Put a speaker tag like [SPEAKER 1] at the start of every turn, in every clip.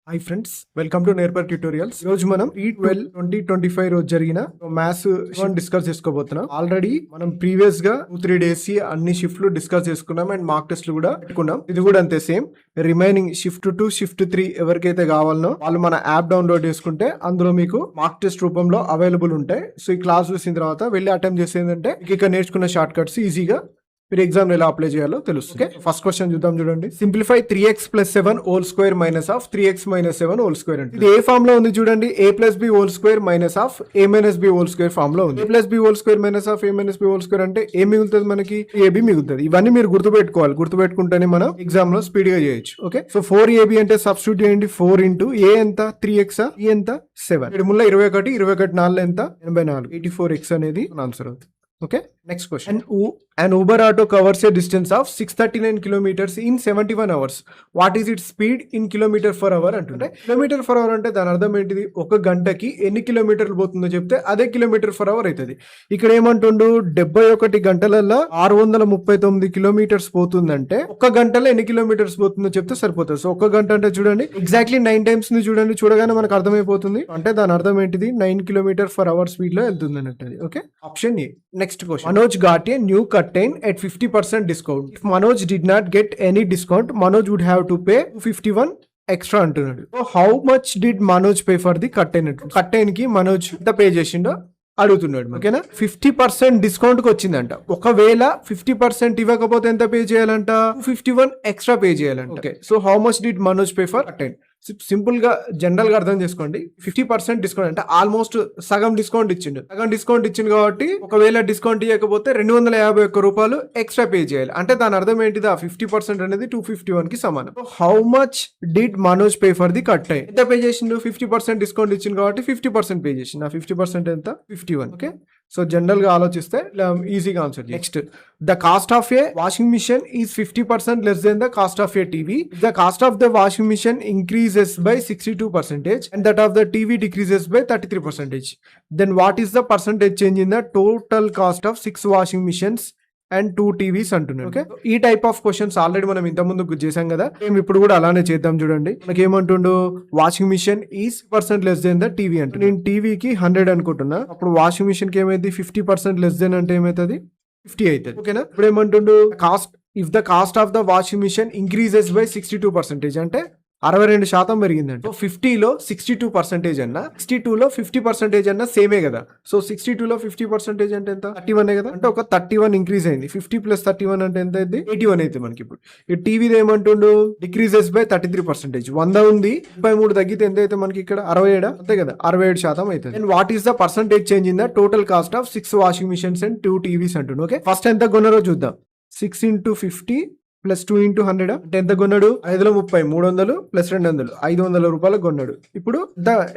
[SPEAKER 1] Hi friends, welcome to నేర్పర్ tutorials. ఈ రోజు మనం T12/2025 రోజు జరిగిన మ్యాథ్స్ డిస్కస్ చేసుకోబోతున్నాం. ఆల్రెడీ మనం ప్రీవియస్ గా 2-3 డేస్ అన్ని షిఫ్ట్లు డిస్కస్ చేసుకున్నాం అండ్ మార్క్ టెస్ట్లు కూడా పెట్టుకున్నాం. ఇది కూడా అంతే సేమ్. రిమైనింగ్ షిఫ్ట్ 2, షిఫ్ట్ 3 ఎవరికైతే కావాలనో వాళ్ళు మన యాప్ డౌన్లోడ్ చేసుకుంటే అందులో మీకు మార్క్ టెస్ట్ రూపంలో అవైలబుల్ ఉంటాయి. సో ఈ క్లాస్ చూసిన తర్వాత వెళ్ళి అటెంప్ట్ చేసేందంటే ఇక్కడ నేర్చుకున్న షార్ట్ కట్స్ ఈజీగా మీరు ఎగ్జామ్ ఎలా అప్లై చేయాలో తెలుస్తుంది. ఫస్ట్ క్వశ్చన్ చూద్దాం. చూడండి, simplify 3x + 7 whole square minus of 3x - 7 whole square అంటే ఇది ఏ ఫామ్ లో ఉంది చూడండి. a + b whole square minus of a - b whole square form లో ఉంది. a + b whole square minus of a - b whole square అంటే ఏం మిగులుతుంది మనకి? ab మిగులుతుంది. ఇవన్నీ మీరు గుర్తుపెట్టుకోవాలి. గుర్తుపెట్టుకుంటేనే మనం ఎగ్జామ్ లో స్పీడ్ గా చేయొచ్చు. ఓకే, సో 4ab అంటే సబ్స్టిట్యూట్ చేయండి. 4 × a ఎంత? 3x. e ఎంత? 7. 7 × 21, 21 4 ఎంత? 84. 84x అనేది ఆన్సర్ అవుతుంది. Okay, next question. An Uber auto covers a distance of 639 kilometers in 71 hours. What is its speed in km/h అంటుంటే km/h అంటే దాని అర్థం ఏంటిది? ఒక గంటకి ఎన్ని కిలోమీటర్లు పోతుందో చెప్తే అదే km/h అవుతుంది. ఇక్కడ ఏమంటుండు? 71 గంటలలో 639 కిలోమీటర్స్ పోతుందంటే ఒక గంటలో ఎన్ని కిలోమీటర్స్ పోతుందో చెప్తే సరిపోతుంది. సో ఒక గంట అంటే చూడండి ఎగ్జాక్ట్లీ 9 టైమ్స్ ని చూడండి. చూడగానే మనకు అర్థమైపోతుంది. అంటే దాని అర్థం ఏంటిది? 9 km/h స్పీడ్ లో వెళ్తుంది అన్నట్టు. Okay, option A. Next question. Manoj got a new curtain at 50% discount. If Manoj did not get any discount, Manoj would have to pay 251 extra అంటున్నాడు. So how much did Manoj pay for the curtain? Curtain కి మనోజ్ ఎంత pay చేసిండో అడుగుతున్నాడు. ఓకేనా, 50% discount కి వచ్చిందంట. ఒకవేళ 50% ఇవ్వకపోతే ఎంత పే చేయాలంట? 251 ఎక్స్ట్రా పే చేయాలంట. Okay, so how much did Manoj pay for curtain? Simple గా జనరల్ గా అర్థం చేసుకోండి. 50% డిస్కౌంట్ అంటే ఆల్మోస్ట్ సగం డిస్కౌంట్ ఇచ్చిండు. సగం డిస్కౌంట్ ఇచ్చింది కాబట్టి ఒకవేళ డిస్కౌంట్ ఇవ్వకపోతే 251 రూపాయలు ఎక్స్ట్రా పే చేయాలి. అంటే దాని అర్థం ఏంటిది? ఆ 50% అనేది 251 కి సమానం. How much did Manoj pay for the curtain? ఎంత పే చేసిండు? 50% డిస్కౌంట్ ఇచ్చింది కాబట్టి 50% పే చేసిండు. ఆ 50% ఎంత? 51. ఓకే, సో జనరల్ గా ఆలోచిస్తే ఈజీగా answer. Next, the cost of a washing machine is 50% less than the cost of a TV. The cost of the washing machine increases by 62% and that of the TV decreases by 33%. Then what is the percentage change in the total cost of 6 washing machines and 2 TVs అంటున్నారు. Okay, ఈ type of questions already మనం ఇంత ముందు చేసాం కదా. మేము ఇప్పుడు కూడా అలానే చేద్దాం. చూడండి, మనకి ఏమంటుండు? Washing machine is % less than the TV అంటు. నేను టీవీకి 100 అనుకుంటున్నా. అప్పుడు వాషింగ్ మిషన్ కి ఏమైంది? 50% లెస్ దెన్ అంటే ఏమైతుంది? 50 అవుతుంది. ఓకేనా, ఇప్పుడు ఏమంటుండు? Cost if the cost of the washing machine increases by 62% అంటే 62% పెరిగిందంటే 50లో 62% అన్నా 62లో 50% అన్నా సేమే కదా. సో 62లో 50% అంటే ఎంత? 31 కదా. అంటే ఒక 31 ఇంక్రీజ్ అయింది. 50 + 31 అంటే ఎంత అయింది? 81 అయితే మనకి. ఇప్పుడు ఈ టీవీది ఏమంటుండు? Decreases by 33%. 100 ఉంది, 33 తగ్గితే ఎంత అయితే మనకి? ఇక్కడ 67 అంతే కదా. 67% అవుతుంది. And what is the percentage change in the total cost of 6 washing machines and 2 TVs అంటుండు. ఓకే, ఫస్ట్ ఎంత కొన్నారో చూద్దాం. 6 × 50 + 2 × 100 అంటే ఎంత కొన్నాడు? 5లో 30, 300 + 200, 500 రూపాయలకు కొన్నాడు. ఇప్పుడు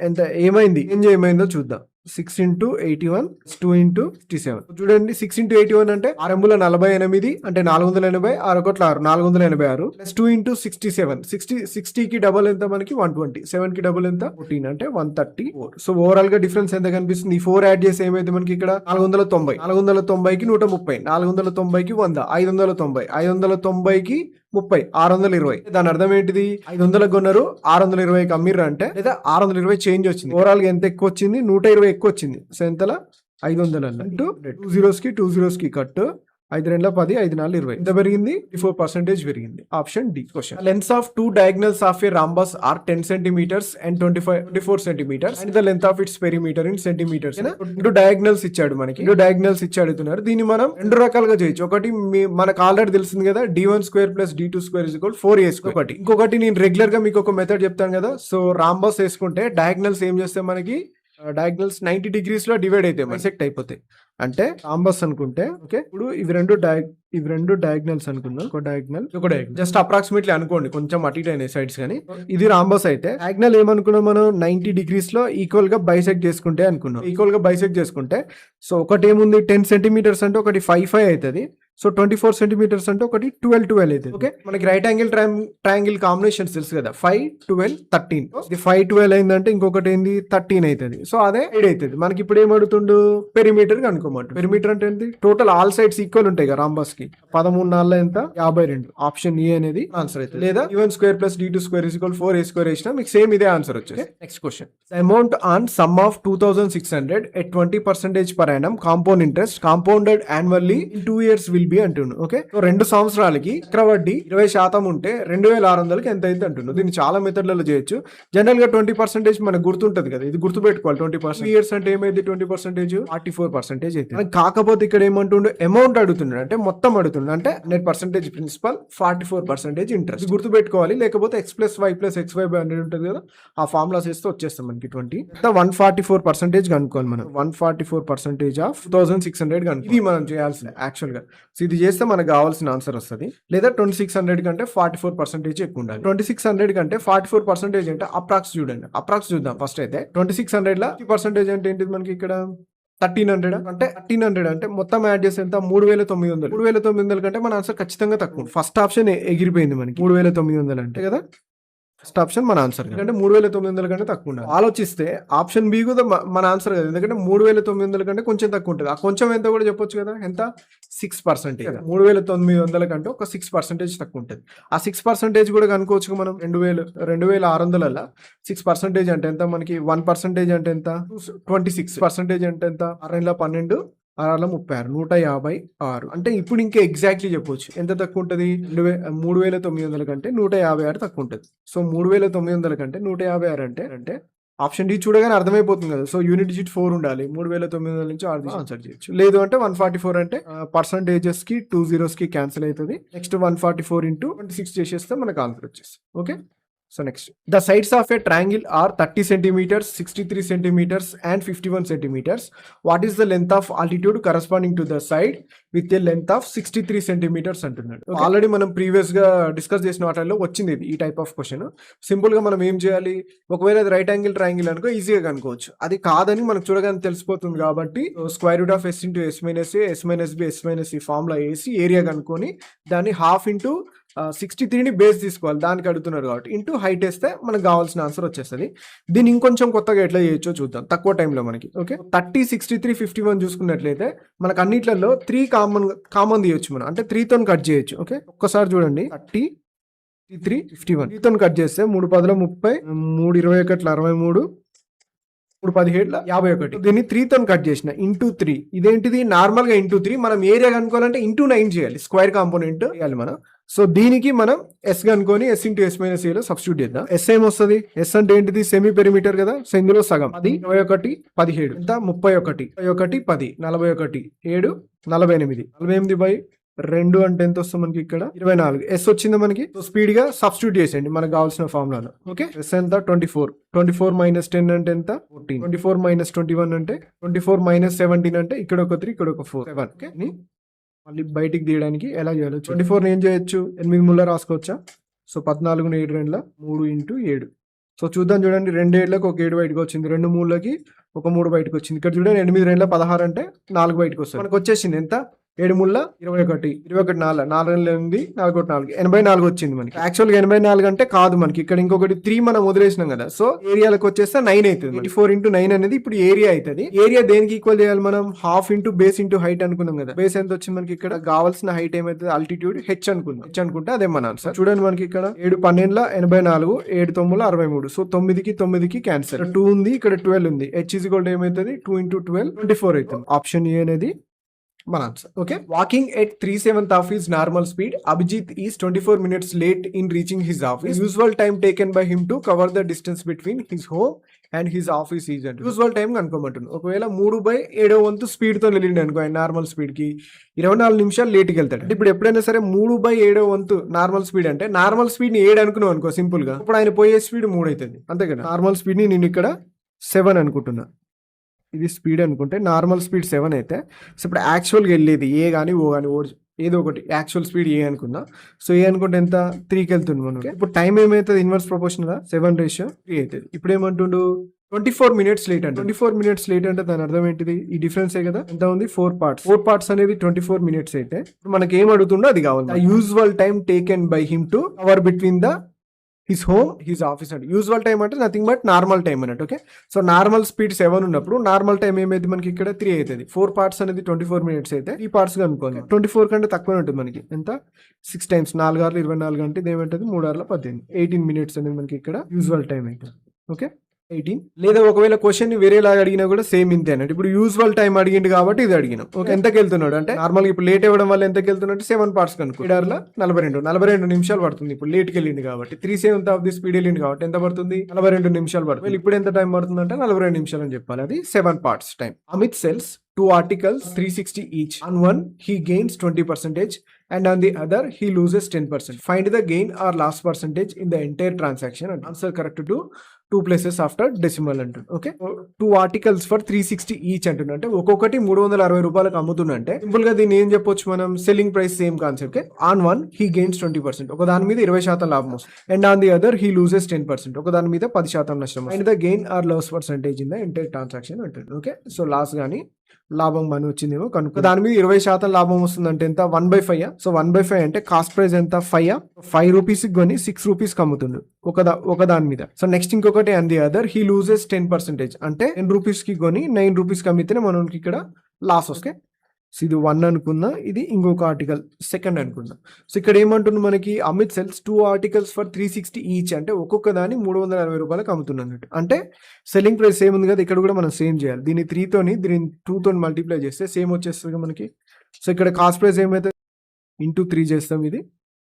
[SPEAKER 1] ఎంత ఏమైంది? ఏమైందో చూద్దాం. 6 × 81 + 2 × 57. చూడండి, 6 × 81 అంటే 6 × 48 అంటే 480, 6 × 6 486 + 2 × 67. 60 కి డబుల్ ఎంత మనకి? 120. 7 కి డబుల్ ఎంత? 14 అంటే 134. సో ఓవరాల్ గా డిఫరెన్స్ ఎంత కనిపిస్తుంది? ఈ 4 యాడ్ చేసి ఏమైతే మనకి ఇక్కడ 490. 490కి 130, 490కి 100, 590, 590కి 30, 620. దాని అర్థం ఏంటిది? 500 కొన్నారు, 620కి అమ్మిర్రు అంటే, లేదా 620 చేంజ్ వచ్చింది. ఓవరాల్ గా ఎంత ఎక్కువ వచ్చింది? 120 ఎక్కువ వచ్చింది. సో ఎంతలా? 500 అన్నట్టు. 2 zeros కి కట్. 5 2 10, 5 4 20. ఎంత పెరిగింది? 54% పెరిగింది. Option D question. Lengths of 2 diagonals of a rhombus are 10 centimeters and 24 centimeters and the length of its perimeter in centimeters. 2 diagonals ఇచ్చాడు మనకి. 2 diagonals ఇచ్చి అడుగుతున్నారు. దీన్ని మనం 2 రకాలుగా చేయొచ్చు. ఒకటి మనకు ఆల్రెడీ తెలిసింది కదా, d1² + d2² = 4a². ఒకటి ఇంకొకటి నేను రెగ్యులర్ గా మీకు ఒక మెథడ్ చెప్తాను కదా. సో రాంబస్ వేసుకుంటే డయాగ్నల్స్ ఏం చేస్తే మనకి డయాగ్నల్స్ 90 degrees లో డివైడ్ అయితే సెక్ట్ అయిపోతాయి. అంటే రాంబస్ అనుకుంటే ఓకే, ఇప్పుడు ఇవి రెండు డయాగ్నల్స్ అనుకున్నాం. ఒక డయాగ్నల్ జస్ట్ అప్రాక్సిమేట్లీ అనుకోండి, కొంచెం అటు ఇటు అయినాయి సైడ్స్. కానీ ఇది రాంబస్ అయితే డయాగ్నల్ ఏమనుకున్నాం మనం? 90 degrees లో ఈక్వల్ గా బైసెక్ట్ చేసుకుంటే అనుకున్నాం. ఈక్వల్ గా బైసెక్ట్ చేసుకుంటే సో ఒకటి ఏముంది? 10 centimeters అంటే ఒకటి 5 అవుతుంది. సో 24 సెంటీమీటర్స్ అంటే ఒకటి 12 అయితే ఓకే. మనకి రైట్ యాంగిల్ ట్రయాంగిల్ కాంబినేషన్స్ తెలుసు కదా, 5 12 13. ఇది 5 12 అయిందంటే ఇంకొకటి ఏంది 13 అవుతుంది. సో అదే 8 అవుతుంది. మనకి ఇప్పుడు ఏం అడుగుతుండు, పెరిమీటర్ కనుక్కోమంట. పెరిమీటర్ అంటే ఏంటి, టోటల్ ఆల్ సైడ్స్ ఈక్వల్ ఉంటాయి కదా రాంబస్ కి. 13 4 ఎంత 52. ఆప్షన్ ఏ అనేది ఆన్సర్ అవుతుంది. లేదా e1 square plus d2 square = 4a² వేసినా మీకు సేమ్ ఇదే ఆన్సర్ వచ్చేది. Next question, amount on some of 2600 at 20% per annum compound interest compounded annually in 2 years will be అంటుండు. ఓకే, సో 2 సంవత్సరాలకి చక్రవడ్డీ 20% ఉంటే 2600కి ఎంత అయింది అంటుండు. దీన్ని చాలా మెథడ్లలో చేయొచ్చు. జనరల్ గా 20% మనకు గుర్తుంటది కదా, ఇది గుర్తు పెట్టుకోవాలి. 20% ఇయర్స్ అంటే ఏమైంది, 20% 44% అయితే. కాకపోతే ఇక్కడ ఏమంటుండు, అమౌంట్ అడుగుతున్నాడు అంటే మొత్తం అడుగుతున్నాడు, అంటే నెట్ పర్సెంటేజ్ ప్రిన్సిపల్ 44% ఇంట్రెస్ట్. గుర్తు పెట్టుకోవాలి, లేకపోతే x+y+xy/100 ఉంటుంది కదా, ఆ ఫార్ములాస్ వేస్తే వచ్చేస్తాం మనకి 20. 144% కనుక్కోవాలి మనం. 144% ఆఫ్ 2600 కనుక్కో. ఇది మనం చేయాల్సింది యాక్చువల్ గా. సో ఇది చేస్తే మనకు కావాల్సిన ఆన్సర్ వస్తుంది. లేదా 2600 కంటే 44% ఎక్కువ ఉండాలి. 2600 కంటే 44% అంటే అప్రాక్స్ చూడండి. అప్రాక్స్ చూద్దాం ఫస్ట్ అయితే. 2600 లో 50% అంటే ఏంటిది మనకి ఇక్కడ 1300 అంటే 1300 అంటే మొత్తం యాడ్ చేస్తే ఎంత 3900. 3900 కంటే మన ఆన్సర్ ఖచ్చితంగా తక్కువ. ఫస్ట్ ఆప్షన్ ఎగిరిపోయింది మనకి 3900 అంటే కదా. ఫస్ట్ ఆప్షన్ మన ఆన్సర్, ఎందుకంటే 3900 కంటే తక్కువ ఉండాలి. ఆలోచిస్తే ఆప్షన్ బి కూడా మన ఆన్సర్ కదా, ఎందుకంటే 3900 కంటే కొంచెం తక్కువ ఉంటుంది. ఆ కొంచెం ఎంత కూడా చెప్పొచ్చు కదా, ఎంత 6%. 3900 కంటే ఒక 6% తక్కువ ఉంటుంది. ఆ 6% కూడా కనుకోవచ్చు మనం. 2600 6% అంటే ఎంత మనకి, 1% అంటే ఎంత 26% అంటే ఎంత 6 12 6 36 156. అంటే ఇప్పుడు ఇంకా ఎగ్జాక్ట్లీ చెప్పొచ్చు ఎంత తక్కువ ఉంటుంది, 3900 కంటే 156 తక్కువ ఉంటుంది. సో 3900 కంటే 156 అంటే ఆప్షన్ డి చూడగానే అర్థమైపోతుంది కదా. సో యూనిట్ డిజిట్ 4 ఉండాలి. 3900 నుంచి ఆన్సర్ చేయొచ్చు. లేదు అంటే 144 అంటే పర్సంటేజెస్ కి 2 zeros కి క్యాన్సిల్ అవుతుంది. నెక్స్ట్ 144 into 26 చేసేస్తే మనకు ఆన్సర్ వచ్చేస్తుంది. Okay, so next, the sides of a triangle are 30 centimeters, 63 centimeters and 51 centimeters. What is the length of altitude corresponding to the side with a length of 63 centimeters అంటున్నాడు. Already మనం previous గా discuss చేసిన వాటిల్లో వచ్చింది ఈ type of question. Simple గా మనం ఏం చేయాలి, ఒకవేళ అది రైట్ యాంగిల్ ట్రయాంగిల్ అనుకో ఈజీగా కనుకోవచ్చు. అది కాదని మనకు చూడగానే తెలిసిపోతుంది కాబట్టి square root of s into s minus a s minus b s minus c formula వేసి ఏరియా కనుక్కొని దాన్ని ½ into 63ని బేస్ తీసుకోవాలి, దానికి అడుగుతున్నారు కాబట్టి ఇంటూ హైట్ వేస్తే మనకు కావాల్సిన ఆన్సర్ వచ్చేస్తుంది. దీన్ని ఇంకొంచెం కొత్తగా ఎట్లా చేయొచ్చో చూద్దాం తక్కువ టైంలో మనకి. ఓకే, 30 63 51 చూసుకున్నట్లయితే మనకు అన్నిట్లలో 3 కామన్ తీయొచ్చు మనం, అంటే 3తో కట్ చేయొచ్చు. ఓకే, ఒక్కసారి చూడండి, 30 63 51 3తో కట్ చేస్తే 3 10 30 3 21 63 3 17 51. దీన్ని 3తో కట్ చేసిన ఇంటూ 3. ఇదేంటిది నార్మల్ గా ఇంటూ 3. మనం ఏరియా కనుక్కోవాలంటే ఇంటూ 9 చేయాలి, స్క్వేర్ కాంపోనెంట్ చేయాలి మనం. సో దీనికి మనం ఎస్ కనుకొని s into s minus a లో సబ్స్టిట్యూట్ చేద్దాం. ఎస్ ఏమొస్తుంది, ఎస్ అంటే ఏంటిది సెమీ పెరిమీటర్ కదా. సో ఇందులో సగం 10 21 17 ఎంత 31 10 41 7 48 48/2 అంటే ఎంత వస్తుంది మనకి ఇక్కడ 24. ఎస్ వచ్చింది మనకి. సో స్పీడ్ గా సబ్స్టిట్యూట్ చేసేయండి మనకు కావాల్సిన ఫార్ములాలో. ఓకే, ఎస్ ఎంత 24 minus 10 అంటే ఎంత 14 24 minus 21 అంటే 24 minus 17 అంటే ఇక్కడ ఒక 3 ఇక్కడ ఒక 4 7. ఓకే, మళ్ళీ బయటికి తీయడానికి ఎలా చేయాలో 24 ఏం చేయొచ్చు, 8 ముళ్ళ రాసుకోవచ్చా. So 14 7 2 3 into 7. సో చూద్దాం, చూడండి 2 7లకు ఒక 7 బయటకు వచ్చింది, 2 3లకి ఒక 3 బయటకు వచ్చింది. ఇక్కడ చూడండి 8 2 16 అంటే 4 బయటకు వస్తుంది. మనకు వచ్చేసింది ఎంత 7 3 21 21 4 4 8 4 4 84 వచ్చింది మనకి. యాక్చువల్గా 84 అంటే కాదు మనకి, ఇక్కడ ఇంకొకటి 3 మనం వదిలేసినాం కదా. సో ఏరియాలకు వచ్చేస్తే 9 అవుతుంది. 84 into 9 అనేది ఇప్పుడు ఏరియా అవుతుంది. ఏరియా దేనికి ఈక్వల్ చేయాలి మనం, ½ into బేస్ into హైట్ అనుకున్నాం కదా. బేస్ ఎంత వచ్చింది మనకి, ఇక్కడ కావాల్సిన హైట్ ఏమైతుంది ఆల్టిట్యూడ్ h అనుకుందాం. h అనుకుంటే అదే మన ఆన్సర్. చూడండి మనకి ఇక్కడ 7 12 84 7 9 63. సో 9కి క్యాన్సల్. 2 ఉంది, ఇక్కడ 12 ఉంది. h ఏమైతుంది 2 into 12 24 అవుతుంది. ఆప్షన్ ఏ అనేది మన answer. Okay, walking at 3/7 of his normal speed, Abhijit is 24 minutes late in reaching his office. Usual time taken by him to cover the distance between his home and his office is అంటే usual time కనుక్కోమంటుంది. ఒకవేళ 3/7 speed తో వెళ్ళిండి అనుకో, ఆయన normal speed కి 24 నిమిషాలు లేట్కి వెళ్తాడు. ఇప్పుడు ఎప్పుడైనా సరే 3/7 నార్మల్ స్పీడ్ అంటే నార్మల్ స్పీడ్ ని 7 అనుకున్నావు అనుకో సింపుల్ గా, ఇప్పుడు ఆయన పోయే స్పీడ్ 3 అవుతుంది అంతే కదా. నార్మల్ స్పీడ్ ని నేను ఇక్కడ 7 అనుకుంటున్నా, ఇది స్పీడ్ అనుకుంటే నార్మల్ స్పీడ్ 7 అయితే. సో ఇప్పుడు యాక్చువల్గా వెళ్ళేది ఏ కానీ ఓ కానీ ఏదో ఒకటి యాక్చువల్ స్పీడ్ ఏ అనుకున్నా. సో ఏ అనుకుంటే ఎంత 3కి వెళ్తుంది మనకి. ఇప్పుడు టైం ఏమవుతుంది ఇన్వర్స్ ప్రపోర్షనల్ 7:3 అవుతుంది. ఇప్పుడు ఏమంటుండు 24 మినిట్స్ లేట్ అంటే 24 మినిట్స్ లేట్ అంటే దాని అర్థం ఏంటిది? ఈ డిఫరెన్స్ కదా, ఎంత ఉంది 4 పార్ట్స్ అనేది 24 మినిట్స్ అయితే ఇప్పుడు మనకి ఏం అడుగుతుండో అది కావాలి. Usual time taken by him to cover between the his home his office అంటే యూజువల్ టైం అంటే నథింగ్ బట్ నార్మల్ టైం అన్నట్టు. ఓకే, సో నార్మల్ స్పీడ్ 7 ఉన్నప్పుడు నార్మల్ టైం ఏమైంది మనకి ఇక్కడ 3 అవుతుంది. 4 పార్ట్స్ అనేది 24 మినిట్స్ అయితే 3 పార్ట్స్ గా అనుకోండి. 24 కంటే తక్కువ ఉంటుంది మనకి. ఎంత 6 టైమ్స్ 4 ఆర్లు 24 అంటే ఇది ఏమంటుంది 3 ఆర్ల 18 18 మినిట్స్ అనేది మనకి ఇక్కడ యూజువల్ టైం అయితే. ఓకే 18. లేదా ఒకవేళ క్వశ్చన్ ని వేరేలాగా అడిగినా కూడా సేమ్ ఇంతే అన్నట్టు. ఇప్పుడు యూజువల్ టైం అడిగింది కాబట్టి ఇది అడిగినాం. ఓకే, ఎంతకి వెళ్తున్నాడు అంటే నార్మల్ ఇప్పుడు లేట్ అవ్వడం వల్ల ఎంతకి వెళ్తున్నాడు 7 పార్ట్స్ కనుక్కో. 42 నిమిషాలు పడుతుంది. ఇప్పుడు లేట్కి వెళ్ళింది కాబట్టి 3/7 ఆఫ్ ది స్పీడ్ వెళ్ళింది కాబట్టి ఎంత పడుతుంది 42 నిమిషాలు పడుతుంది. ఇప్పుడు ఎంత టైం పడుతుంది అంటే 42 నిమిషాలు అని చెప్పాలి. అది 7 parts time. Amit cells 2 articles 360 each. On one he gains 20% and on the other he loses 10%. Find the gain or loss percentage in the entire transaction and answer correct to 2 places after decimal అంటుంది. Okay, 2 articles for 360 each అంటుంది. అంటే ఒక్కొక్కటి 360 రూపాయలకు అమ్ముతుందంటే simple గా దీన్ని ఏం చెప్పొచ్చు మనం, selling price same concept. On one he gains 20%, ఒక దాని మీద 20% లాభం వస్తుంది. And on the other he loses 10%, ఒక దాని మీద 10% నష్టం. And the gain or loss percentage in the entire transaction అంటుంది. ఓకే, సో లాస్ గానీ లాభం మనీ వచ్చిందేమో కనుక దాని మీద 20% లాభం వస్తుందంటే ఎంత 1/5. సో 1/5 అంటే కాస్ట్ ప్రైస్ ఎంత 5 రూపీస్ కొని 6 రూపీస్ అమ్ముతుంది ఒక దాని మీద. సో నెక్స్ట్ ఇంకొకటి and the other he loses 10%, అంటే 10 రూపీస్ కి కొని 9 రూపీస్ కి అమ్మితేనే మనకి ఇక్కడ లాస్ వస్తే. సో ఇది 1 అనుకున్నా, ఇది ఇంకొక ఆర్టికల్ సెకండ్ అనుకున్నా. సో ఇక్కడ ఏమంటుంది మనకి Amit cells 2 articles for 360 each, అంటే ఒక్కొక్క దాన్ని 360 రూపాయలకు అమ్ముతున్నట్టు. అంటే సెల్లింగ్ ప్రైస్ సేమ్ ఉంది కదా, ఇక్కడ కూడా మనం సేమ్ చేయాలి. దీన్ని 3 తోని దీన్ని 2 తోని మల్టిప్లై చేస్తే సేమ్ వచ్చేస్తుంది మనకి. సో ఇక్కడ కాస్ట్ ప్రైస్ ఏమైతే ఇంటూ 3 చేస్తాం, ఇది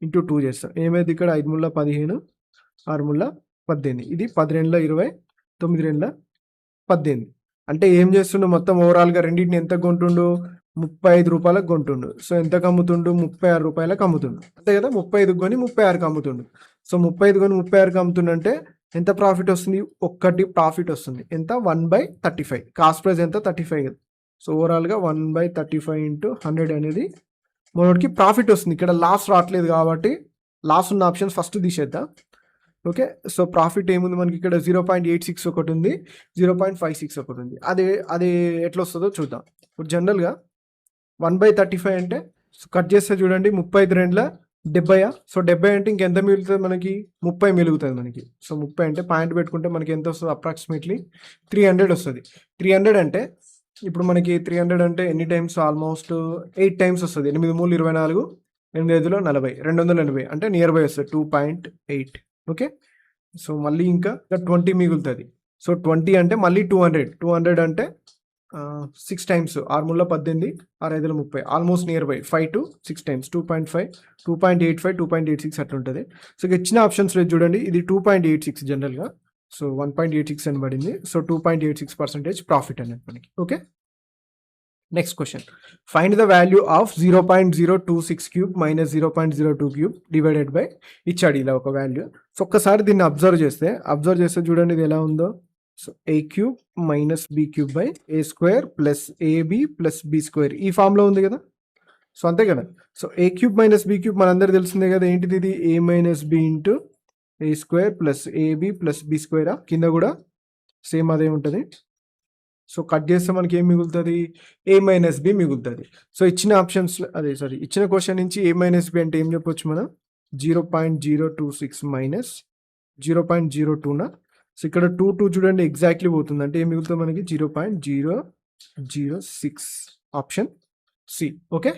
[SPEAKER 1] ఇంటూ 2 చేస్తాం. ఏమైతే ఇక్కడ 5 ముళ్ళ 15 6 ముళ్ళ 18, ఇది 10 రెండ్ల 20 9 రెండ్ల 18. అంటే ఏం చేస్తుండు మొత్తం ఓవరాల్ గా రెండింటిని ఎంత కొంటుండు 35 రూపాయలకు కొంటుండు. సో ఎంతకు అమ్ముతుండు 36 రూపాయలకు అమ్ముతుండు. అంతే కదా, 35 కొని 36కి అమ్ముతుండు. సో 35 కొని 36కి అమ్ముతుండంటే ఎంత ప్రాఫిట్ వస్తుంది, ఒక్కటి ప్రాఫిట్ వస్తుంది. ఎంత 1/35. కాస్ట్ ప్రైస్ ఎంత 35 కదా. సో ఓవరాల్ గా 1/35 ఇంటూ 100 అనేది మనకి ప్రాఫిట్ వస్తుంది. ఇక్కడ లాస్ రావట్లేదు కాబట్టి లాస్ ఉన్న ఆప్షన్స్ ఫస్ట్ తీసేద్దాం. ఓకే, సో ప్రాఫిట్ ఏముంది మనకి ఇక్కడ 0.86 ఒకటి ఉంది, 0.56 ఒకటి ఉంది. అది ఎట్లా వస్తుందో చూద్దాం. ఇప్పుడు జనరల్గా 1/35 అంటే కట్ చేస్తే చూడండి 35 రెండ్ల 70. సో 70 అంటే ఇంకెంత మిగులుతుంది మనకి 30 మిగులుతుంది మనకి. సో 30 అంటే పాయింట్ పెట్టుకుంటే మనకి ఎంత వస్తుంది అప్రాక్సిమేట్లీ 300 వస్తుంది. 300 అంటే ఇప్పుడు మనకి 300 అంటే ఎన్ని టైమ్స్, ఆల్మోస్ట్ 8 టైమ్స్ వస్తుంది. 8 3 24 8 5 40 280 అంటే నియర్ బై వస్తుంది 2.8. ఓకే, సో మళ్ళీ ఇంకా 20 మిగులుతుంది. సో 20 అంటే మళ్ళీ 200 అంటే 6 టైమ్స్ 6 ముళ్ళ 18 6 5 30 almost near by 5 to 6 times 2.5 2.85 2.86 అట్లా ఉంటుంది. సో ఇచ్చిన ఆప్షన్స్ లేదు చూడండి, ఇది 2.86 జనరల్గా. సో 1.86 అని పడింది. సో 2.86% ప్రాఫిట్ అనేది మనకి. Okay, next question, find the value of 0.026 cube minus 0.02 cube divided by ఇచ్చాడు ఇలా ఒక వాల్యూ. సో ఒక్కసారి దీన్ని అబ్జర్వ్ చేస్తే చూడండి ఇది ఎలా ఉందో. So A cube minus B cube by A square plus AB plus B square ఈ ఫామ్ లో ఉంది కదా. సో అంతే కదా. So A cube minus B cube మనందరూ తెలిసిందే కదా, ఏంటిది ఇది A minus B into A square plus AB plus B square. కింద కూడా సేమ్ అదే ఉంటుంది. సో కట్ చేస్తే మనకి ఏం మిగులుతుంది ఏ మైనస్ బి మిగులుతుంది. సో ఇచ్చిన ఆప్షన్స్ ఇచ్చిన క్వశ్చన్ నుంచి ఏ మైనస్ బి అంటే ఏం చెప్పొచ్చు మనం 0.026 మైనస్ 0.02. సో ఇక్కడ 2 చూడండి ఎగ్జాక్ట్లీ పోతుంది అంటే ఏం మిగులుతుంది మనకి 0.006 option C. Okay,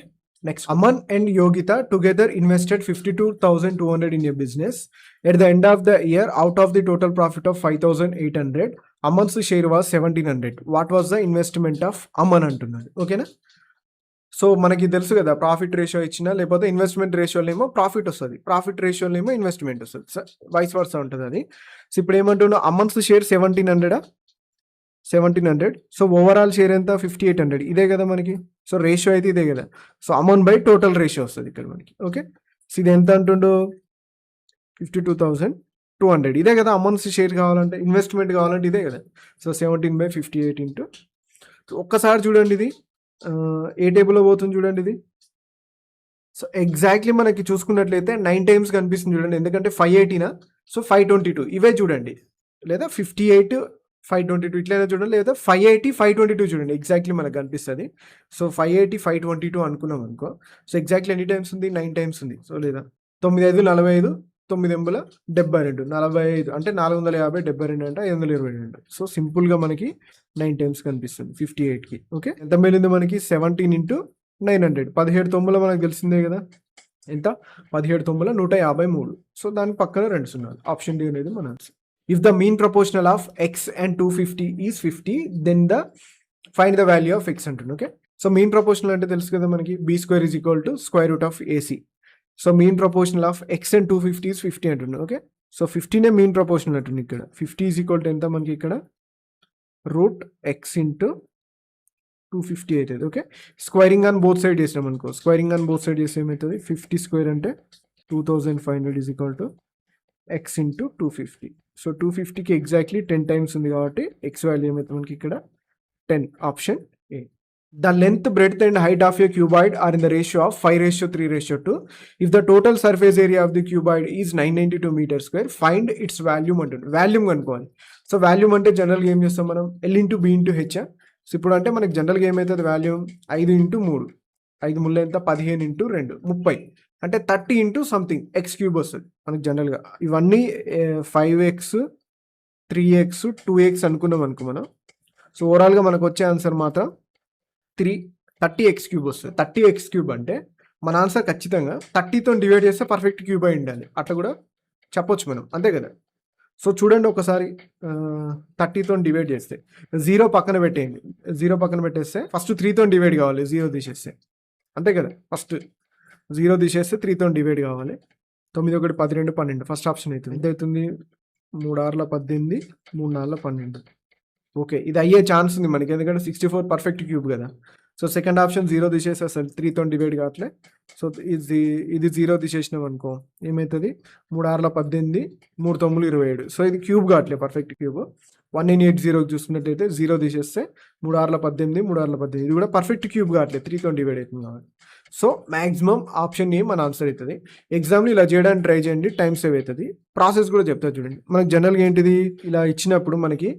[SPEAKER 1] next, Aman and Yogita together invested 52,200 in a business. At the end of the year, out of the total profit of 5,800, Aman's share was 1,700. What was the investment of Aman అంటున్నాడు. ఓకేనా. So మనకి తెలుసు కదా profit ratio ఇచ్చినా లేకపోతే investment రేషియోలో ఏమో profit వస్తుంది, ప్రాఫిట్ రేషియోలో ఏమో ఇన్వెస్ట్మెంట్ వస్తుంది, వైస్ వర్సా ఉంటుంది అది. సో ఇప్పుడు ఏమంటున్నా అమన్స్ షేర్ 1,700. సో ఓవరాల్ షేర్ ఎంత 5,800. ఇదే కదా మనకి. సో రేషియో అయితే ఇదే కదా. So amount by total ratio వస్తుంది ఇక్కడ మనకి. ఓకే, సో ఇది ఎంత అంటుండో 52,200. ఇదే కదా అమౌంట్స్ షేర్ కావాలంటే, ఇన్వెస్ట్మెంట్ కావాలంటే ఇదే కదా. సో 17/58 ఇంటూ ఒక్కసారి చూడండి ఇది ఏ టేబుల్లో పోతుంది చూడండి ఇది సో ఎగ్జాక్ట్లీ మనకి చూసుకున్నట్లయితే 9 టైమ్స్ కనిపిస్తుంది చూడండి, ఎందుకంటే 580 సో 522 ఇవే చూడండి, లేదా 58 522 ఇట్లయినా చూడండి, లేదా 580 522 చూడండి, ఎగ్జాక్ట్లీ మనకు కనిపిస్తుంది. సో 580 522 అనుకున్నాం అనుకో, సో ఎగ్జాక్ట్లీ ఎన్ని టైమ్స్ ఉంది, 9 టైమ్స్ ఉంది. సో లేదా 9 5 45 9 8 72 45 అంటే 450 72 అంటే 522. సో సింపుల్గా మనకి 9 టైమ్స్ కనిపిస్తుంది 58కి. ఓకే, ఎంత మిగిలింది మనకి 17 ఇంటూ 900, 17 తొమ్మిదిలో మనకు తెలిసిందే కదా ఎంత, 17 తొమ్మిదిలో 153. సో దాని పక్కన 2 సున్నాలు, ఆప్షన్ డి అనేది మన answer. If the mean proportional of X and 250 is 50 then find the value of X అంటుంది. ఓకే, సో మీన్ ప్రపోర్షనల్ అంటే తెలుసు కదా మనకి, B square is equal to square root of AC. So mean proportional of X and 250 is 50 అంటుంది. Okay, so 15నే mean proportional అంటుంది ఇక్కడ. 50 is equal to ఎంత మనకి ఇక్కడ, రూట్ ఎక్స్ ఇంటూ 250 అవుతుంది. Okay, squaring on both side చేసినాం అనుకో, స్క్వేరింగ్ ఆన్ బోత్ సైడ్ చేస్తే ఏమవుతుంది, 50 స్క్వేర్ అంటే 2500 is equal to X into 250. So 250కి ఎగ్జాక్ట్లీ 10 టైమ్స్ ఉంది కాబట్టి ఎక్స్ వాల్యూ ఏమవుతుంది మనకి ఇక్కడ 10, option A. The length, breadth and height of a cuboid are in the ratio of 5:3:2. If the total surface area of the cuboid is 992 metre square, find its volume అంటుంది. Volume కనుక్కోవాలి. సో volume అంటే జనరల్గా ఏం చేస్తాం మనం, L into B into H. So ఇప్పుడు అంటే మనకి జనరల్గా ఏమవుతుంది వాల్యూమ్ 5 ఇంటూ 3, 5 ముళ్ళు ఎంత, 15 ఇంటూ 2 30, అంటే 30 ఇంటూ సంథింగ్ ఎక్స్ క్యూబ్ వస్తుంది మనకి జనరల్గా. ఇవన్నీ 5x 3x 2x అనుకున్నాం అనుకో మనం. సో ఓవరాల్గా మనకు వచ్చే ఆన్సర్ మాత్రం 30x క్యూబ్ వస్తుంది. 30x క్యూబ్ అంటే మన ఆన్సర్ ఖచ్చితంగా 30తో డివైడ్ చేస్తే పర్ఫెక్ట్ క్యూబ్ అయి ఉండాలి, అట్లా కూడా చెప్పొచ్చు మనం, అంతే కదా. సో చూడండి ఒకసారి, 30తో డివైడ్ చేస్తే 0 పక్కన పెట్టేయండి, 0 పక్కన పెట్టేస్తే ఫస్ట్ 3తో డివైడ్ కావాలి, 0 తీసేస్తే, అంతే కదా. ఫస్ట్ 0 తీసేస్తే 3తో డివైడ్ కావాలి. 9 1 12 12 ఫస్ట్ ఆప్షన్ అవుతుంది. ఎంత అవుతుంది, 3 6 18 3 4 12. ఓకే, ఇది అయ్యే ఛాన్స్ ఉంది మనకి, ఎందుకంటే 64 పర్ఫెక్ట్ క్యూబ్ కదా. సో సెకండ్ ఆప్షన్ 0 తీసేస్తే అసలు 3తో డివైడ్ కావట్లే. సో ఇది 0 తీసేసినాం అనుకో ఏమవుతుంది, 3 6 18 3 9 27. సో ఇది క్యూబ్ కావట్లే, పర్ఫెక్ట్ క్యూబ్. 1980 చూసుకున్నట్టయితే 0 తీసేస్తే 3 6 18 3 6 18, ఇది కూడా పర్ఫెక్ట్ క్యూబ్ కావట్లేదు, 3తో డివైడ్ అవుతుంది కాబట్టి. సో మ్యాక్సిమం ఆప్షన్ ఏ మన ఆన్సర్ అవుతుంది. ఎగ్జామ్లో ఇలా చేయడానికి ట్రై చేయండి, టైం సేవ్ అవుతుంది. ప్రాసెస్ కూడా చెప్తా చూడండి. మనకి జనరల్గా ఏంటిది, ఇలా ఇచ్చినప్పుడు మనకి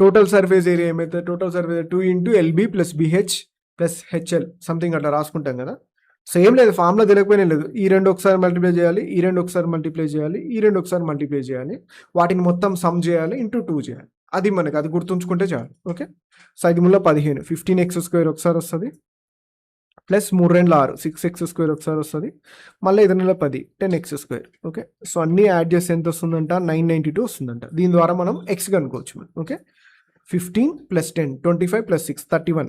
[SPEAKER 1] టోటల్ సర్ఫేస్ ఏరియా ఏమైతే, total surface 2 into LB plus BH plus HL something అట్లా రాసుకుంటాం కదా. సో ఏం లేదు, ఫార్ములా తెలియకపోయినా లేదు, ఈ 2 ఒకసారి మల్టిప్లై చేయాలి, ఈ 2 ఒకసారి మల్టిప్లై చేయాలి, ఈ 2 ఒకసారి మల్టిప్లై చేయాలి, వాటిని మొత్తం సమ్ చేయాలి, ఇంటూ 2 చేయాలి. అది మనకి అది గుర్తుంచుకుంటే చాలు. ఓకే, సో 5 ముళ్ళ 15 15x స్క్వేర్ ఒకసారి వస్తుంది, ప్లస్ 3 2 6 6x స్క్వేర్ ఒకసారి వస్తుంది, మళ్ళీ 5 9 10 10x స్క్వేర్. ఓకే, సో అన్నీ యాడ్ చేస్తే ఎంత వస్తుందంట, 992 వస్తుందంట. దీని ద్వారా మనం ఎక్స్ కనుక్కోవచ్చు మనం. Okay, 15 plus 10 25 plus 6 31.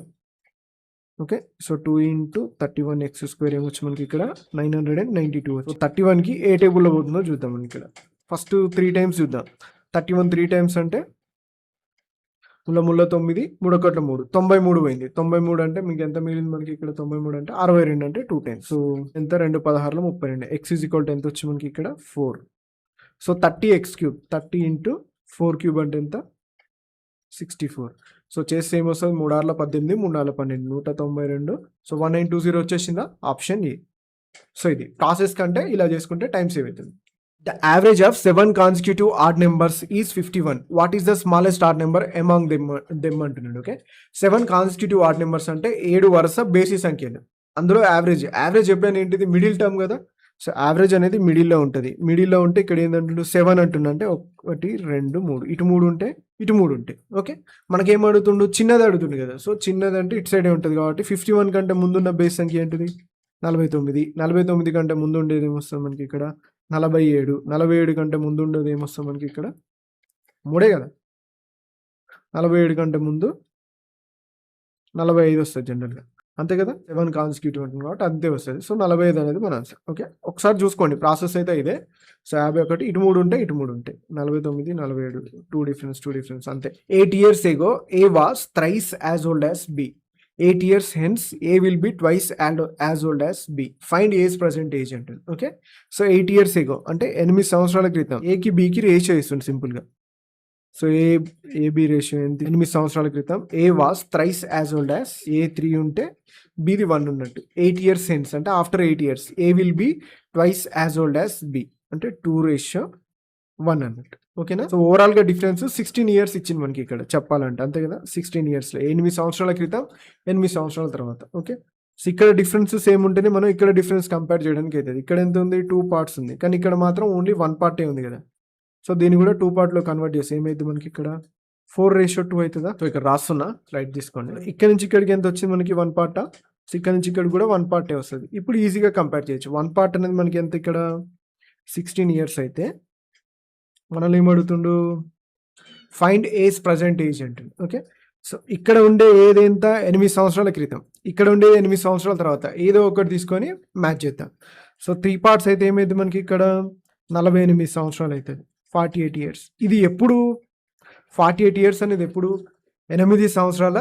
[SPEAKER 1] Okay, so 2 into 31x square ఏమొచ్చు మనకి ఇక్కడ 992. సో 31కి ఏ టేబుల్లో పోతుందో చూద్దాం మనం ఇక్కడ. ఫస్ట్ 3 టైమ్స్ చూద్దాం. 31 3 టైమ్స్ అంటే ముళ్ళ 9 3 1 3 93 పోయింది. 93 అంటే మీకు ఎంత మిగిలింది మనకి ఇక్కడ, 93 అంటే 62 అంటే 2 టైమ్స్. సో ఎంత, 2 16 32. ఎక్స్ ఈజ్ ఈక్వల్ టు ఎంత వచ్చి మనకి ఇక్కడ 4. So 30x cube, 30 into 4 cube అంటే ఎంత, 64. సో చేస్తే ఏమొస్తుంది, 3 6 18 3 4 12 192. సో 1920 వచ్చేసిందా, ఆప్షన్ ఏ. సో ఇది ప్రాసెస్ కంటే ఇలా చేసుకుంటే టైం సేవ్ అవుతుంది. The average of 7 consecutive odd numbers is 51. What is the smallest odd number among them అంటున్నాడు. ఓకే, 7 కాన్సిక్యూటివ్ ఆడ్ నెంబర్స్ అంటే 7 వరుస బేసి సంఖ్యలు, అందులో యావరేజ్ ఎప్పుడైనా ఏంటిది, మిడిల్ టర్మ్ కదా. సో యావరేజ్ అనేది మిడిల్లో ఉంటుంది. మిడిల్లో ఉంటే ఇక్కడ ఏంటంటే 7 అంటుండే, అంటే 1 2 3 ఇటు 3 ఉంటే ఇటు 3 ఉంటాయి. ఓకే, మనకేం అడుగుతుండు, చిన్నది అడుగుతుంది కదా. సో చిన్నది అంటే ఇటు సైడే ఉంటుంది కాబట్టి 51 కంటే ముందున్న బేస్ సంఖ్య ఏంటిది, 49. 49 కంటే ముందు ఉండేది ఏమొస్తుంది మనకి ఇక్కడ 47. 47 కంటే ముందు ఉండేది ఏమొస్తుంది మనకి ఇక్కడ 3 కదా. 47 కంటే ముందు 45 వస్తుంది జనరల్గా, అంతే కదా. 7 కాన్సిక్యూటివ్ ఉంటుంది కాబట్టి అంతే వస్తుంది. సో 45 అనేది మన ఆన్సర్. ఓకే, ఒకసారి చూసుకోండి, ప్రాసెస్ అయితే ఇదే. సో 51 ఇటు 3 ఉంటాయి ఇటు 3 ఉంటాయి, 49 47 2 డిఫరెన్స్ అంతే. 8 years ago A was thrice as old as B. 8 years hence A will be twice as old as B. Find A's present age అంటుంది. ఓకే, సో 8 years ago అంటే 8 సంవత్సరాల క్రితం ఏకి బీకి రేషియో ఇస్తుంది సింపుల్గా. సో ఏబి రేషియో ఏంటి? 8 సంవత్సరాల క్రితం A was thrice as old as A 3 ఉంటే బిది 1 ఉన్నట్టు. 8 years hence అంటే after 8 years A will be twice as old as B అంటే 2:1 అన్నట్టు. ఓకేనా? సో ఓవరాల్ గా డిఫరెన్స్ 16 years ఇచ్చింది మనకి ఇక్కడ చెప్పాలంటే, అంతే కదా? 16 years లో 8 సంవత్సరాల క్రితం 8 సంవత్సరాల తర్వాత. ఓకే, సో ఇక్కడ డిఫరెన్స్ సేమ్ ఉంటేనే మనం ఇక్కడ డిఫరెన్స్ కంపేర్ చేయడానికి అవుతుంది. ఇక్కడ ఎంత ఉంది? 2 parts ఉంది, కానీ ఇక్కడ మాత్రం ఓన్లీ 1 part ఉంది కదా. సో దీన్ని కూడా 2 part లో కన్వర్ట్ చేస్తే ఏమైంది మనకి ఇక్కడ 4:2 అవుతుందా? సో ఇక్కడ రాస్తున్నా, స్లైడ్ తీసుకోండి. ఇక్కడ నుంచి ఇక్కడికి ఎంత వచ్చింది మనకి? 1 part. సో ఇక్కడ నుంచి ఇక్కడ కూడా 1 part వస్తుంది. ఇప్పుడు ఈజీగా కంపేర్ చేయొచ్చు. 1 part అనేది మనకి ఎంత? ఇక్కడ 16 years అయితే మనల్ని ఏమడుగుతుండు? ఫైండ్ ఏజ్ ప్రజెంట్ ఏజ్ అంటుంది. ఓకే, సో ఇక్కడ ఉండే ఏదెంత? 8 సంవత్సరాల క్రితం. ఇక్కడ ఉండేది 8 సంవత్సరాల తర్వాత. ఏదో ఒకటి తీసుకొని మ్యాచ్ చేద్దాం. సో 3 parts అయితే ఏమైంది మనకి ఇక్కడ? 48 సంవత్సరాలు అవుతుంది, 48 years. ఇది ఎప్పుడు? 48 years అనేది ఎప్పుడు? 8 సంవత్సరాల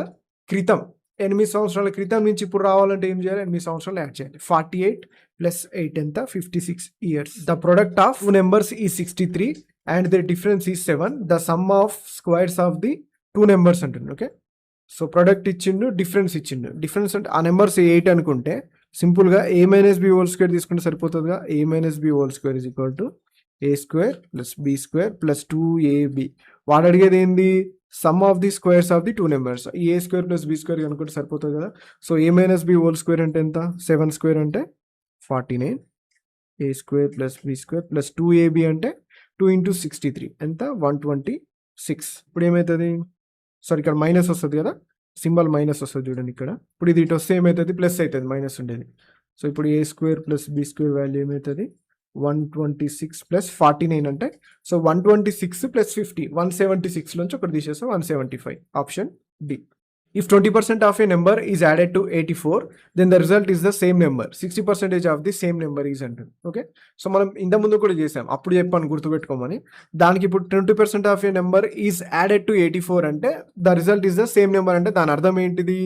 [SPEAKER 1] క్రితం. 8 సంవత్సరాల క్రితం నుంచి ఇప్పుడు రావాలంటే ఏం చేయాలి? 8 సంవత్సరాలు యాడ్ చేయాలి. 48 + 8 ఎంత? 56 years. The product of 2 numbers is 63 and the difference is 7. The sum of squares of the 2 numbers అంటుంది. ఓకే, సో ప్రొడక్ట్ ఇచ్చిండు, డిఫరెన్స్ ఇచ్చిండు. డిఫరెన్స్ అంటే ఆ నెంబర్స్ 8 అనుకుంటే సింపుల్గా a - b హోల్ స్క్వేర్ తీసుకుంటే సరిపోతుందిగా. a - b whole square is equal to a² + b² + 2ab. వాడు అడిగేది ఏంది? Some of the squares of the 2 numbers. ఈ a² + b² అనుకుంటే సరిపోతుంది కదా. So a - b whole square అంటే ఎంత? 7² అంటే 49. a² + b² + 2ab అంటే 2 × 63 ఎంత? 126. ఇప్పుడు ఏమవుతుంది? సారీ, ఇక్కడ మైనస్ వస్తుంది కదా, సింబల్ మైనస్ వస్తుంది చూడండి ఇక్కడ. ఇప్పుడు ఇది ఇటు వస్తే ఏమవుతుంది? ప్లస్ అవుతుంది, మైనస్ ఉండేది. సో ఇప్పుడు a² + b² వాల్యూ ఏమవుతుంది? 126 + 49 అంటే, సో 126 + 50 176 నుంచి ఒకటి తీసేస్తే 175. Option D. If 20% of a number is added to 84 then the result is the same number. 60% of the same number is అంటుంది. ఓకే, సో మనం ఇంత ముందు కూడా చేసాం, అప్పుడు చెప్పాను గుర్తుపెట్టుకోమని. దానికి ఇప్పుడు 20% of a number is added to 84 అంటే the result is the same number అంటే దాని అర్థం ఏంటిది?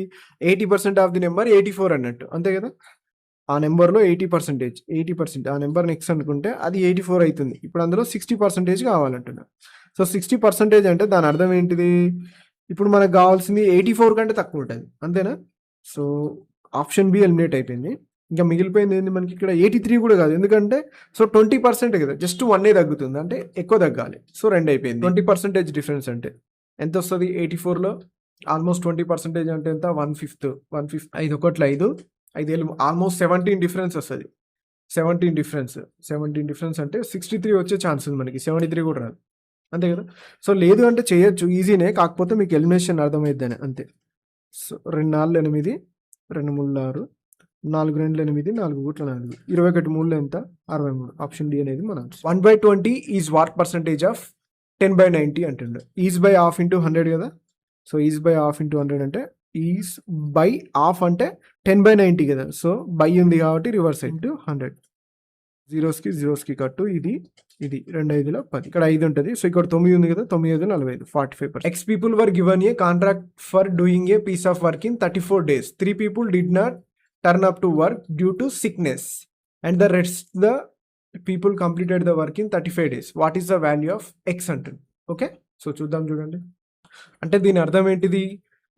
[SPEAKER 1] 80% ఆఫ్ ది నెంబర్ 84 అన్నట్టు, అంతే కదా. ఆ నెంబర్లో 80% ఆ నెంబర్ నెక్స్ట్ అనుకుంటే అది 84 అవుతుంది. ఇప్పుడు అందులో 60% కావాలంటున్నా. సో 60% అంటే దాని అర్థం ఏంటిది? ఇప్పుడు మనకు కావాల్సింది 84 కంటే తక్కువ ఉంటుంది, అంతేనా? సో ఆప్షన్ బి ఎలిమినేట్ అయిపోయింది. ఇంకా మిగిలిపోయింది ఏంది మనకి ఇక్కడ? 83 కూడా కాదు, ఎందుకంటే సో 20% కదా, జస్ట్ 1 తగ్గుతుంది, అంటే ఎక్కువ తగ్గాలి. సో 2 అయిపోయింది. 20% డిఫరెన్స్ అంటే ఎంత వస్తుంది? 84లో ఆల్మోస్ట్ 20% అంటే ఎంత? 1/5. 5 ఒకట్లు 5 ఆల్మోస్ట్ 17 డిఫరెన్స్ వస్తుంది. 17 డిఫరెన్స్ అంటే 63 వచ్చే ఛాన్స్ ఉంది మనకి. 73 కూడా రాదు, అంతే కదా. సో లేదు అంటే చేయొచ్చు, ఈజీనే, కాకపోతే మీకు ఎలిమినేషన్ అర్థమైద్దని అంతే. సో 2 × 4 = 8, 2 × 3 = 6, 4 × 2 = 8, 4 × 4 = 21 3 ఎంత? 63. ఆప్షన్ డి అనేది మన answer. 1/20 is what percentage of 10/90 అంటుండే. ఈజ్ బై హాఫ్ ఇంటూ 100 కదా. So is by half into 100 అంటే ఈజ్ బై హాఫ్ అంటే 10/90 కదా. సో బై ఉంది కాబట్టి రివర్స్ ఇంటూ 100. జీరోస్కి కట్టు. ఇది 2 5 10. ఇక్కడ 5 ఉంటుంది. సో ఇక్కడ 9 ఉంది కదా, 9 5 45, 45%. X people were given a contract for doing a piece of work in 34 days. 3 people did not turn up to work due to sickness and the rest the people completed the work in 35 days. What is the value of X అంటుంది. Okay, so చూద్దాం చూడండి. అంటే దీని అర్థం ఏంటిది?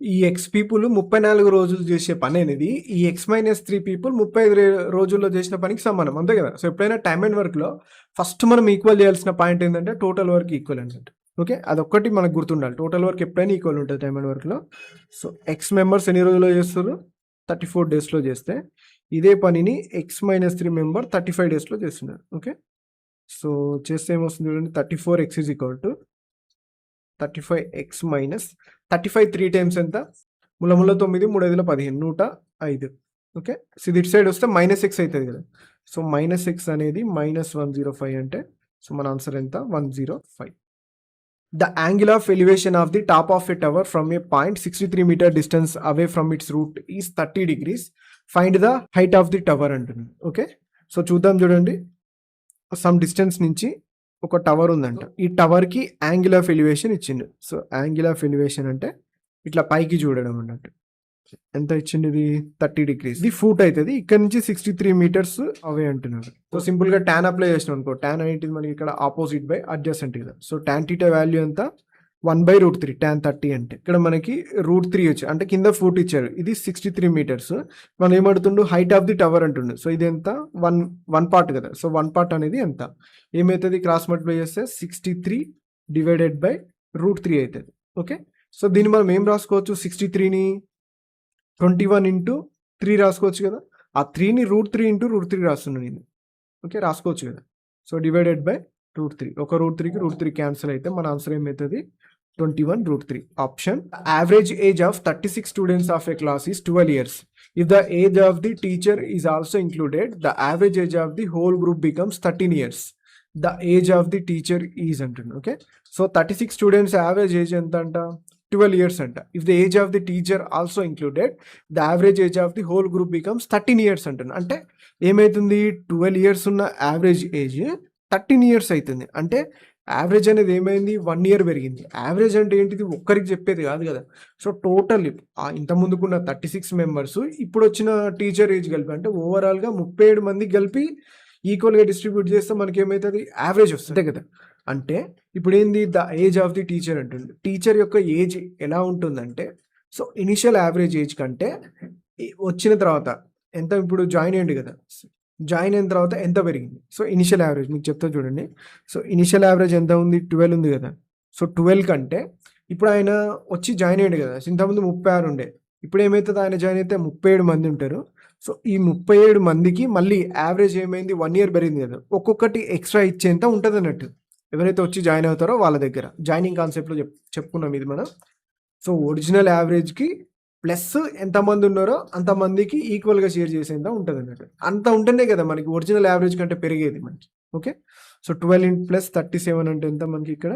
[SPEAKER 1] ఈ X people 34 రోజులు చేసే పని అనేది ఈ X - 3 పీపుల్ 35 రోజుల్లో చేసిన పనికి సమానం, అంతే కదా. సో ఎప్పుడైనా టైమ్ అండ్ వర్క్లో ఫస్ట్ మనం ఈక్వల్ చేయాల్సిన పాయింట్ ఏంటంటే టోటల్ వర్క్ ఈక్వల్ అన్నట్టు. ఓకే, అదొక్కటి మనకు గుర్తుండాలి. టోటల్ వర్క్ ఎప్పుడైనా ఈక్వల్ ఉంటుంది టైమ్ అండ్ వర్క్లో. సో X మెంబర్స్ ఎన్ని రోజుల్లో చేస్తారు? 34 డేస్లో చేస్తే, ఇదే పనిని X - 3 మెంబర్ 35 డేస్లో చేస్తున్నారు. ఓకే, సో చేస్తే ఏమొస్తుంది చూడండి. 34x is equal to 35x - 35 3 times ఎంత? 3 9 3 5 15, 105. ఓకే, సో ఇటు సైడ్ వస్తే -x అవుతుంది కదా. సో -x అనేది -105 అంటే, సో మన ఆన్సర్ ఎంత? 105. The angle of elevation of the top of a tower from a point 63 meter distance away from its root is 30 degrees. Find the height of the tower అంటుంది. Okay, so చూద్దాం చూడండి. Some distance నుంచి ఒక tower ఉందంట. ఈ టవర్కి angle of elevation ఇచ్చిండు. So angle of elevation అంటే ఇట్లా పైకి చూడడం అన్నట్టు. ఎంత ఇచ్చింది? ఇది 30 degrees. ఇది ఫూట్ అవుతుంది. ఇక్కడ నుంచి 63 meters అవే అంటున్నారు. సో సింపుల్ గా tan అప్లై చేసినాం అనుకో. tan ఏంటిది మనకి ఇక్కడ ఆపోజిట్ బై అడ్జసెంట్ కదా. సో tan θ వాల్యూ ఎంత? 1/√3 tan 30 అంటే ఇక్కడ మనకి √3 వచ్చి అంటే కింద ఫుట్ ఇచ్చారు. ఇది 63 మీటర్స్. మనం ఏమడుతుండు హైట్ ఆఫ్ ది టవర్ అంటుండు. సో ఇది ఎంత 1 పార్ట్ కదా. సో 1 పార్ట్ అనేది ఎంత ఏమవుతుంది క్రాస్ మల్టిప్లై చేస్తే 63 డివైడెడ్ బై √3 అవుతుంది. ఓకే, సో దీన్ని మనం ఏం రాసుకోవచ్చు 63ని 21 ఇంటూ 3 రాసుకోవచ్చు కదా. ఆ 3ని √3 ఇంటూ √3 రాస్తున్నాను నేను. ఓకే, రాసుకోవచ్చు కదా. సో డివైడెడ్ బై √3 ఒక √3కి √3 క్యాన్సిల్ అయితే మన ఆన్సర్ ఏమవుతుంది 21/√3 option. Average age of 36 students of A class is 12 years. If the age of the teacher is also included, the average age of the whole group becomes 13 years. The age of the teacher is అంటుంది. Okay, so 36 students average age ఎంత అంట 12 years అంట. If the age of the teacher also included the average age of the whole group becomes 13 years అంటుంది. అంటే ఏమవుతుంది 12 years ఉన్న average age 13 years అవుతుంది. అంటే యావరేజ్ అనేది ఏమైంది 1 year పెరిగింది. యావరేజ్ అంటే ఏంటిది ఒక్కరికి చెప్పేది కాదు కదా. సో టోటల్ ఇంత ముందుకున్న 36 మెంబర్స్ ఇప్పుడు వచ్చిన టీచర్ ఏజ్ కలిపి అంటే ఓవరాల్గా 37 మందికి కలిపి ఈక్వల్గా డిస్ట్రిబ్యూట్ చేస్తే మనకి ఏమవుతుంది యావరేజ్ వస్తుంది కదా. అంటే ఇప్పుడు ఏంది the age of the teacher అంటుంది. టీచర్ యొక్క ఏజ్ ఎలా ఉంటుందంటే సో ఇనిషియల్ యావరేజ్ ఏజ్ కంటే వచ్చిన తర్వాత ఎంత ఇప్పుడు జాయిన్ అయ్యండి కదా, జాయిన్ అయిన తర్వాత ఎంత పెరిగింది. సో ఇనిషియల్ యావరేజ్ మీకు చెప్తా చూడండి. సో ఇనిషియల్ యావరేజ్ ఎంత ఉంది 12 ఉంది కదా. సో 12 కంటే ఇప్పుడు ఆయన వచ్చి జాయిన్ అయ్యాడు కదా. ఇంతకుముందు 36 ఉండే, ఇప్పుడు ఏమవుతుంది ఆయన జాయిన్ అయితే 37 మంది ఉంటారు. సో ఈ 37 మందికి మళ్ళీ యావరేజ్ ఏమైంది 1 year పెరిగింది కదా. ఒక్కొక్కటి ఎక్స్ట్రా ఇచ్చేంత ఉంటుంది అన్నట్టు ఎవరైతే వచ్చి జాయిన్ అవుతారో వాళ్ళ దగ్గర. జాయినింగ్ కాన్సెప్ట్లో చెప్పుకున్నాం ఇది మనం. సో ఒరిజినల్ యావరేజ్కి ప్లస్ ఎంతమంది ఉన్నారో అంతమందికి ఈక్వల్గా షేర్ చేసేంత ఉంటుంది అన్నట్టు. అంత ఉంటేనే కదా మనకి ఒరిజినల్ యావరేజ్ కంటే పెరిగేది మనకి. ఓకే, సో 12 + 37 అంటే ఎంత మనకి ఇక్కడ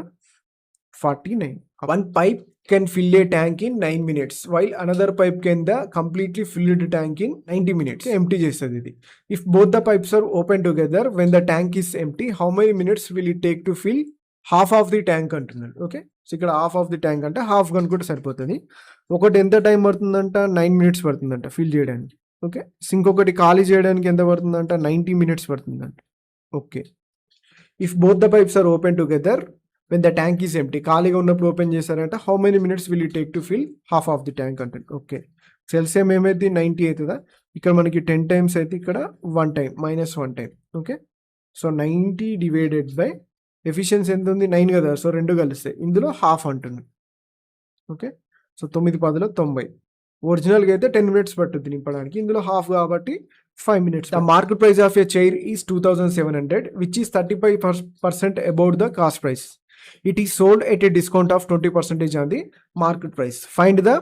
[SPEAKER 1] 49. One pipe can fill a tank in 9 minutes while another pipe can the completely filled tank in 90 minutes. Empty చేస్తుంది ఇది. If both the pipes are open together when the tank is empty, how many minutes will it take to fill half of the tank అంటున్నాడు. Okay, so ఇక్కడ half of the tank అంటే half కనుకుంటే సరిపోతుంది. ఒకటి ఎంత time పడుతుందంట 9 minutes పడుతుందంట fill చేయడానికి. Okay, ఇంకొకటి ఖాళీ చేయడానికి ఎంత పడుతుందంట 90 minutes పడుతుందంట. Okay, if both the pipes are open together when the tank is empty, ఖాళీగా ఉన్నప్పుడు ఓపెన్ చేశారంటే how many minutes will you take to fill half of the tank అంటే. ఓకే, సెల్సియం ఏమైంది 90 అవుతుందా. ఇక్కడ మనకి 10 times అయితే ఇక్కడ 1 time -1 time. Okay, so 90 divided by efficiency ఎంత ఉంది 9 కదా. సో 2 కలిస్తే ఇందులో హాఫ్ అంటుంది. Okay, so 9 × 10 = 90. ఒరిజినల్గా అయితే 10 minutes పట్టుద్ది నింపడానికి, ఇందులో హాఫ్ కాబట్టి 5 minutes. The market price of a chair is 2700 which is 35% about the cost price. It is sold at a discount of 20% on the market price. Find the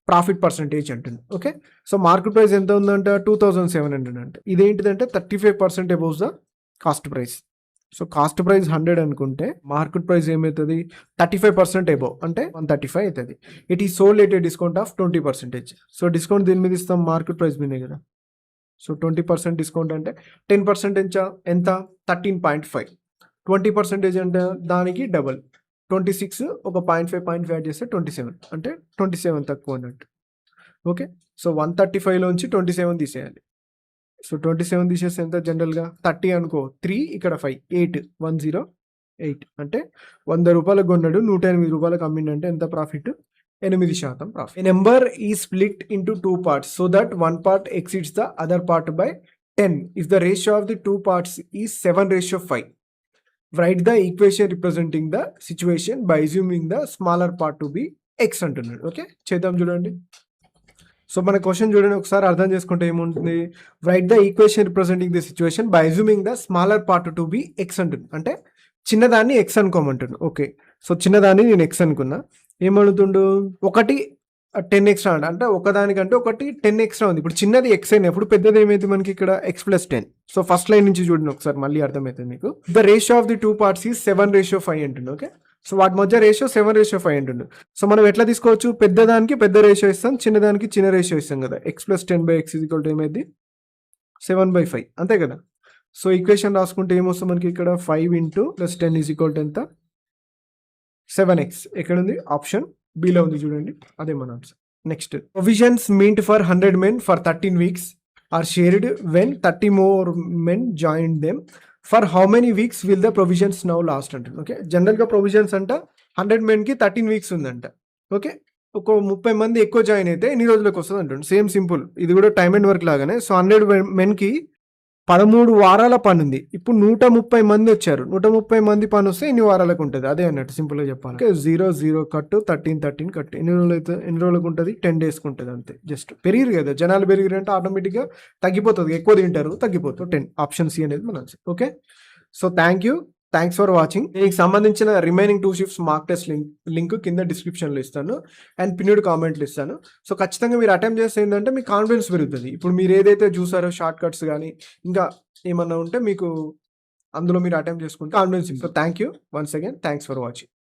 [SPEAKER 1] profit percentage అంటుంది. Okay, so market price ఎంత ఉందంట 2700 అంటే ఇదేంటిదంటే 35% above the cost price. So cost price 100 అనుకుంటే market price ఏమవుతుంది 35% above అంటే 135 అవుతుంది. It is sold at a discount of 20%. So discount దీని మీద ఇస్తాం మార్కెట్ ప్రైస్ మీదే కదా. సో 20% డిస్కౌంట్ అంటే 10% ఎంత 13.5. 20% అంటే దానికి డబల్ 26 ఒక 0.5 యాడ్ చేస్తే 27 అంటే 27 తక్కువ అన్నట్టు. ఓకే, సో 135లోంచి 27 తీసేయాలి. సో 27 తీసేస్తే ఎంత జనరల్గా 30 అనుకో, 3 ఇక్కడ 5 8 108 అంటే 100 రూపాయలకు కొన్నాడు 108 రూపాయలకు అమ్మిండంటే ఎంత ప్రాఫిట్ 8% ప్రాఫిట్. ఏ నెంబర్ ఈ split into 2 parts so that 1 part exceeds the other part by 10 if the ratio of the 2 parts is 7:5. Write the equation representing the situation by assuming the smaller part to be x అంటున్నాడు. Okay, చేద్దాం చూడండి. So మన question చూడండి ఒకసారి అర్థం చేసుకుంటే ఏముంటుంది. Right the equation representing the situation by assuming the smaller part to be X అంటుంది. అంటే చిన్నదాన్ని ఎక్స్ అనుకోమంటుండు. ఓకే, సో చిన్నదాన్ని నేను ఎక్స్ అనుకున్నా. ఏమడుతుండు ఒకటి 10 ఎక్స్ట్రా అంటే ఒకదానికంటే ఒకటి 10 ఎక్స్ట్రా ఉంది. ఇప్పుడు చిన్నది ఎక్స్ అయినప్పుడు పెద్దది ఏమైతే మనకి ఇక్కడ x + 10. సో ఫస్ట్ లైన్ నుంచి చూడండి ఒకసారి మళ్ళీ అర్థమవుతుంది మీకు. The ratio of the 2 parts is 7:5 అంటుంది. ఓకే, సో వాటి మధ్య రేషియో 7:5 అంటుండు. సో మనం ఎట్లా తీసుకోవచ్చు పెద్దదానికి పెద్ద రేషియో ఇస్తాం, చిన్నదానికి చిన్న రేషియో ఇస్తాం కదా. x + 10/x = ఏమైంది 7/5 అంతే కదా. సో ఈక్వేషన్ రాసుకుంటే ఏమొస్తుంది మనకి ఇక్కడ 5 + 10 = ఎంత 7x. ఎక్కడుంది ఆప్షన్ బిలో ఉంది చూడండి, అదే మన answer. Next provisions meant for 100 men for 13 weeks are shared when 30 more men join them for how many weeks will the provisions now last అంటుంది. ఓకే, జనరల్గా ప్రొవిజన్స్ అంట 100 మెన్‌కి 13 వీక్స్ ఉందంట. ఓకే. ఒక 30 మంది ఎక్కువ జాయిన్ అయితే ఎన్ని రోజులకు వస్తది అంటుండు. Same simple. ఇది కూడా టైమ్ అండ్ వర్క్ లాగానే. సో 100 మెన్‌కి 13 వారాల పనుంది. ఇప్పుడు 130 మంది వచ్చారు. 130 మంది పనొస్తే ఎన్ని వారాలకు ఉంటది? అదే అన్నట్టు సింపుల్‌గా చెప్పాలంటే. 0, 0 కట్ 13, 13 కట్. ఎన్ని రోజులకు ఉంటది? 10 డేస్‌కి ఉంటది అంతే. జస్ట్ పెరిగిరు కదా! జనాలు పెరిగిరంటే ఆటోమేటిక్‌గా తగ్గిపోతది. ఎక్కువ తింటారు, తగ్గిపోతది. 10 ఆప్షన్ సి అనేది మన answer. Okay. So thank you. Thanks for watching. దీనికి సంబంధించిన remaining 2 shifts mock test link కింద డిస్క్రిప్షన్‌లో ఇస్తాను. అండ్ పిన్నుడ్ కామెంట్‌లో ఇస్తాను. సో ఖచ్చితంగా మీరు అటెంప్ట్ చేస్తే ఏందంటే మీకు కాన్ఫిడెన్స్ పెరుగుతది. ఇప్పుడు మీరు ఏదైతే చూసారో షార్ట్ కట్స్ గాని, ఇంకా ఏమన్నా ఉంటే మీకు అందులో మీరు అటెంప్ట్ చేసుకుంటే confidence. So thank you. Once again thanks for watching.